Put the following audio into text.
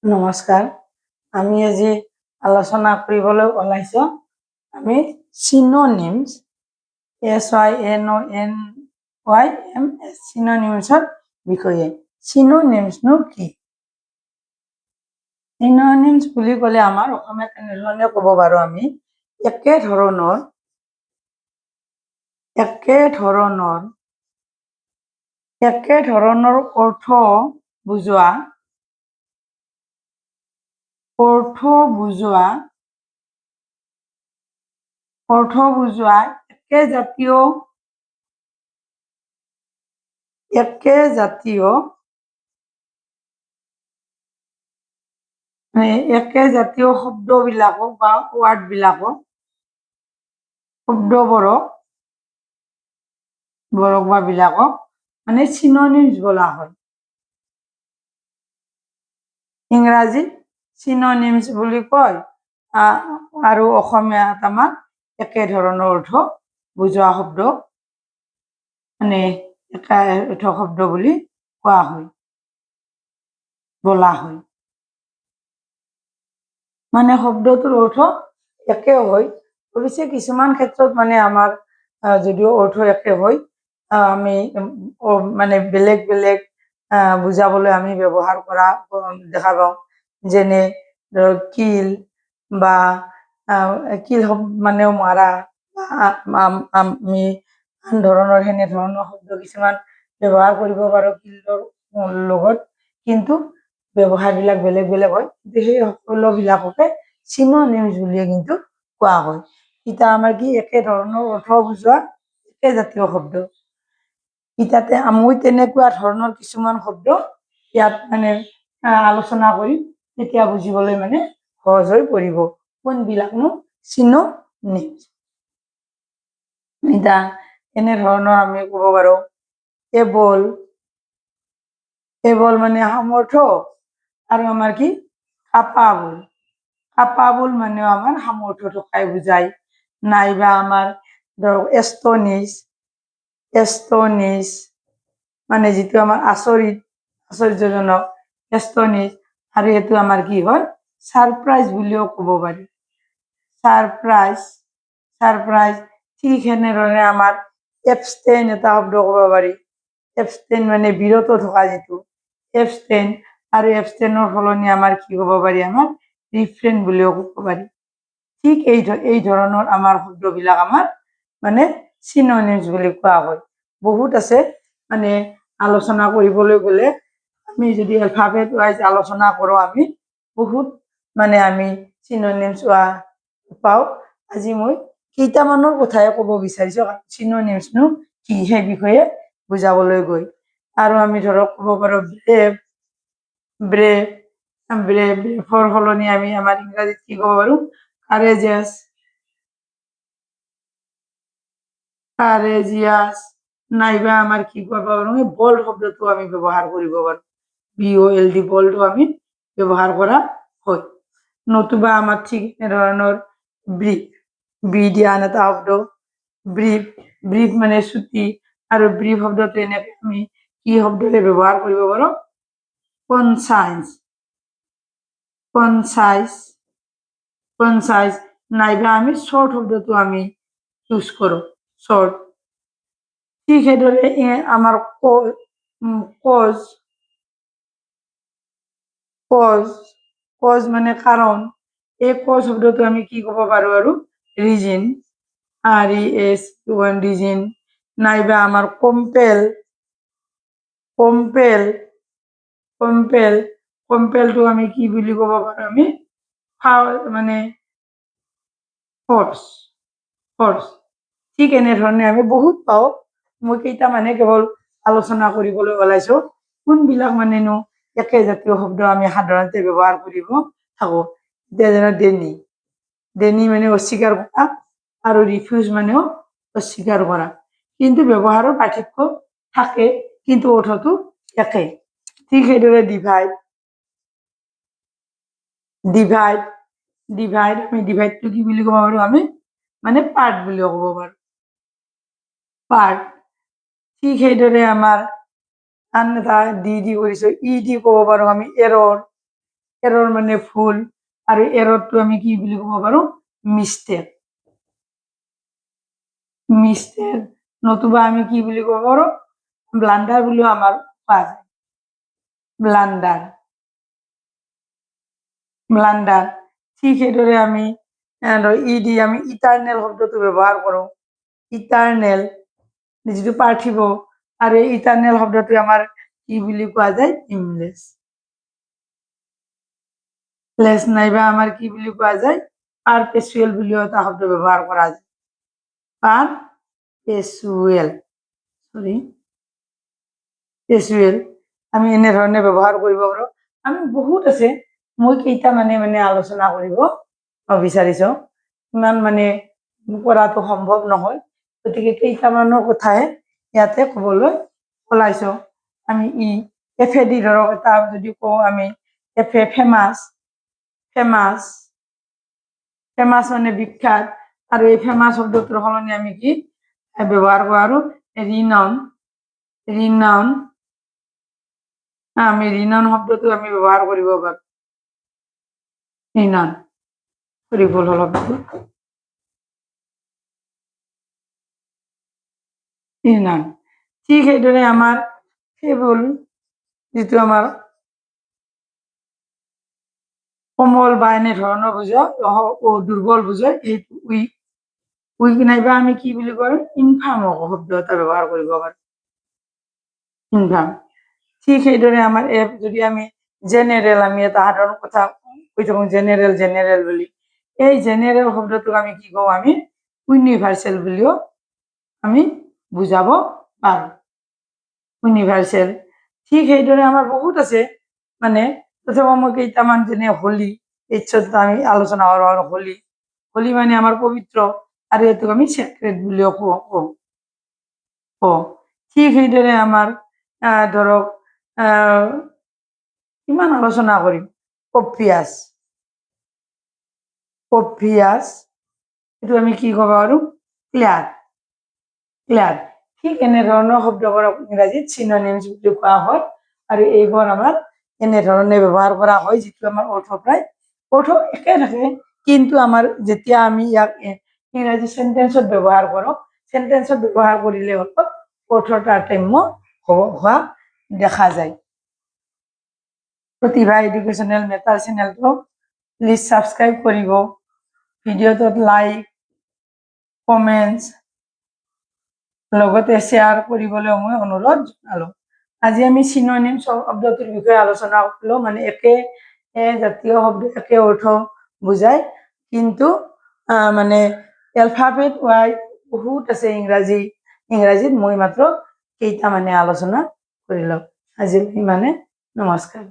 নমস্কাৰ। আমি আজি আলোচনা কৰিবলৈ ওলাইছোঁ আমি চিনোনিমছ SYNONYMS চিনোনিমছৰ বিষয়ে। চিনোনিমছনো কি? চিনোনিমছ বুলি ক'লে আমাৰ অসমীয়াত এনেধৰণে ক'ব পাৰোঁ আমি একে ধৰণৰ অৰ্থ বুজোৱা একে জাতীয় শব্দবিলাকক বা শব্দবোৰক মানে চিনোনিমছ বোলা হয়। ইংৰাজীত চিনোনিমছ বুলি কয় আৰু অসমীয়াত আমাৰ একে ধৰণৰ অৰ্থ বুজোৱা শব্দ মানে একে অৰ্থ শব্দ বুলি বলা হয়। মানে শব্দটোৰ অৰ্থ একে হয়, অৱশ্যে কিছুমান ক্ষেত্ৰত মানে আমাৰ যদিও অৰ্থ একে হয় আমি মানে বেলেগ বেলেগ বুজাবলৈ আমি ব্যৱহাৰ কৰা দেখা পাওঁ। যেনে ধৰক কিল বা কিল মানেও মাৰা, আমি আন ধৰণৰ সেনেধৰণৰ শব্দ কিছুমান ব্যৱহাৰ কৰিব পাৰোঁ কিলৰ লগত, কিন্তু ব্যৱহাৰবিলাক বেলেগ বেলেগ হয়। কিন্তু সেই সকলোবিলাককে চিনোনিমছ বুলিয়ে কিন্তু কোৱা হয়। এতিয়া আমাৰ কি একে ধৰণৰ অৰ্থ বুজোৱা একে জাতীয় শব্দ। ইতাতে মই তেনেকুৱা ধৰণৰ কিছুমান শব্দ ইয়াত মানে আলোচনা কৰিম, তেতিয়া বুজিবলৈ মানে সহজ হৈ পৰিব কোনবিলাকনো চিনোনিমছ। এতিয়া এনেধৰণৰ আমি ক'ব পাৰোঁ এবল মানে সামৰ্থ্য, আৰু আমাৰ কি কাপাবল মানেও আমাৰ সামৰ্থ্য থকাই বুজায়, নাইবা আমাৰ ধৰক এষ্টনিছ মানে যিটো আমাৰ আশ্চৰ্যজনক এষ্টনিছ, আৰু এইটো আমাৰ কি হয় ছাৰপ্ৰাইজ বুলিও ক'ব পাৰি। ছাৰপ্ৰাইজ ঠিক সেনেধৰণে আমাৰ এবষ্টেইন এটা শব্দ ক'ব পাৰি। এবষ্টেইন মানে বিৰত থকা যিটো এবষ্টেইন, আৰু এবষ্টেইনৰ সলনি আমাৰ কি ক'ব পাৰি আমাৰ ৰিফ্ৰেইন বুলিও ক'ব পাৰি। ঠিক এই ধৰণৰ আমাৰ শব্দবিলাক আমাৰ মানে চিনোনিমছ বুলি কোৱা হয়। বহুত আছে, মানে আলোচনা কৰিবলৈ গ'লে আমি যদি এলফাবেট ৱাইজ আলোচনা কৰোঁ আমি বহুত মানে আমি চিনোনিমছ পাওঁ। আজি মই কেইটামানৰ কথাই ক'ব বিচাৰিছোঁ চিনোনিমছনো কি সেই বিষয়ে বুজাবলৈ গৈ। আৰু আমি ধৰক ক'ব পাৰোঁ ব্ৰেভৰ সলনি আমি আমাৰ ইংৰাজীত কি ক'ব পাৰোঁ কাৰেজিয়াছ, নাইবা আমাৰ কি কৰিব পাৰোঁ বল্ড শব্দটো আমি ব্যৱহাৰ কৰিব পাৰোঁ। BOLD বল্ডটো আমি ব্যৱহাৰ কৰা হয়। নতুবা আমাৰ ঠিক এনেধৰণৰ ব্ৰি দিয়া আন এটা শব্দ ব্ৰিফ মানে ছুটি, আৰু ব্ৰিফ শব্দটো এনেকৈ আমি কি শব্দৰে ব্যৱহাৰ কৰিব পাৰোঁ কনচাইজ, নাইবা আমি শ্বৰ্ট শব্দটো আমি ইউজ কৰোঁ শ্বৰ্ট। ঠিক সেইদৰে আমাৰ কজ মানে কাৰণ, এই কজ শব্দটো আমি কি ক'ব পাৰোঁ আৰু ৰিজন, ৰিজন, নাইবা আমাৰ কম্পেলটো আমি কি বুলি ক'ব পাৰোঁ আমি মানে ফৰ্চ। ঠিক এনেধৰণে আমি বহুত পাওঁ। মই কেইটামানে কেৱল আলোচনা কৰিবলৈ ওলাইছোঁ কোনবিলাক মানেনো একে জাতীয় শব্দ আমি সাধাৰণতে ব্যৱহাৰ কৰিব থাকোঁ। এতিয়া যেনে ডেনি মানে অস্বীকাৰ কৰা, আৰু ৰিফিউজ মানেও অস্বীকাৰ কৰা, কিন্তু ব্যৱহাৰৰ পাৰ্থক্য থাকে, কিন্তু অৰ্থটো একে। ঠিক সেইদৰে আমি ডিভাইডটো কি বুলি ক'ব পাৰোঁ আমি মানে পাৰ্ট বুলিও ক'ব পাৰোঁ পাৰ্ট। ঠিক সেইদৰে আমাৰ আন এটা দি কৰিছোঁ ই দি ক'ব পাৰোঁ আমি এৰৰ, এৰৰ মানে ফুল আৰু এৰৰটো আমি কি বুলি ক'ব পাৰোঁ মিষ্টেক মিষ্টেক নতুবা আমি কি বুলি ক'ব পাৰোঁ ব্লাণ্ডাৰ বুলিও আমাৰ কোৱা যায় ব্লাণ্ডাৰ ব্লাণ্ডাৰ ঠিক সেইদৰে আমি ই দি আমি ইটাৰনেল শব্দটো ব্যৱহাৰ কৰোঁ ইটাৰনেল যিটো পাৰ্থিৱ আৰু এই ইটাৰনেল শব্দটো আমাৰ কি বুলি কোৱা যায় ইমলেছ লেছ নাইবা আমাৰ কি বুলি কোৱা যায় পাৰপেচুৱেল বুলিও এটা শব্দ ব্যৱহাৰ কৰা যায় পাৰপেচুৱেল চৰি পেচুৱেল আমি এনেধৰণে ব্যৱহাৰ কৰিব পাৰোঁ আমি বহুত আছে মই কেইটা মানে আলোচনা কৰিব বিচাৰিছোঁ ইমান মানে কৰাটো সম্ভৱ নহয় গতিকে কেইটামানৰ কথাহে ইয়াতে ক'বলৈ ওলাইছোঁ আমি এফেদি ধৰক এটা যদি কওঁ আমি ফেমাছ ফেমাছ ফেমাছ মানে বিখ্যাত আৰু এই ফেমাছ শব্দটোৰ সলনি আমি কি ব্যৱহাৰ কৰোঁ ৰিনাউন ৰিনাউন আমি ৰিনাউন শব্দটো আমি ব্যবহাৰ কৰিব পাৰোঁ ৰিনাউন ভুল হল ৰিনাউন ঠিক সেইদৰে আমাৰ ফেবুল যিটো আমাৰ কোমল বা এনেধৰণৰ বুজায় দুৰ্বল বুজায় এইটো উইক উইক নাইবা আমি কি বুলি কওঁ ইনফাৰ্ম শব্দ এটা ব্যৱহাৰ কৰিব পাৰোঁ ইনফাৰ্ম ঠিক সেইদৰে আমাৰ যদি আমি জেনেৰেল আমি এটা সাধাৰণ কথা কৈ থাকোঁ জেনেৰেল জেনেৰেল বুলি এই জেনেৰেল শব্দটোক আমি কি কওঁ আমি ইউনিভাৰ্চেল বুলিও আমি বুজাব পাৰোঁ ইউনিভাৰ্চেল ঠিক সেইদৰে আমাৰ বহুত আছে মানে তথাপিও মই কেইটামান যেনে হোলী এইচত আমি আলোচনা কৰোঁ হোলী হোলী মানে আমাৰ পবিত্ৰ আৰু এইটোক আমি চেক্ৰেট বুলিও কওঁ ঠিক সেইদৰে আমাৰ ধৰক কিমান আলোচনা কৰিম অবভিয়াছ অবভিয়াছ এইটো আমি কি ক'ব পাৰোঁ ক্লিয়াৰ ক্লিয়াৰ ঠিক এনেধৰণৰ শব্দবোৰক ইংৰাজীত চিননিমছ বুলি কোৱা হয় আৰু এইবোৰ আমাৰ এনেধৰণে ব্যৱহাৰ কৰা হয় যিটো আমাৰ অৰ্থ প্ৰায় অৰ্থ একে থাকে কিন্তু আমাৰ যেতিয়া আমি ইয়াক ইংৰাজী চেণ্টেন্সত ব্যৱহাৰ কৰোঁ চেণ্টেন্সত ব্যৱহাৰ কৰিলে অলপ অৰ্থৰ তাৰতম্য হোৱা দেখা যায় প্ৰতিভা এডুকেশ্যনেল মেটাৰ চেনেলটো প্লিজ ছাবস্ক্ৰাইব কৰিব ভিডিঅ'টোত লাইক কমেণ্টছ লগতে শ্বেয়াৰ কৰিবলৈ মই অনুৰোধ জনালোঁ আজি আমি চিননিম শব্দটোৰ বিষয়ে আলোচনা কৰিলোঁ মানে একে জাতীয় শব্দ একে অৰ্থ বুজায় কিন্তু মানে এলফাবেট ৱাইজ বহুত আছে ইংৰাজীত মই মাত্ৰ কেইটা মানে আলোচনা কৰিলোঁ আজি মানে নমস্কাৰ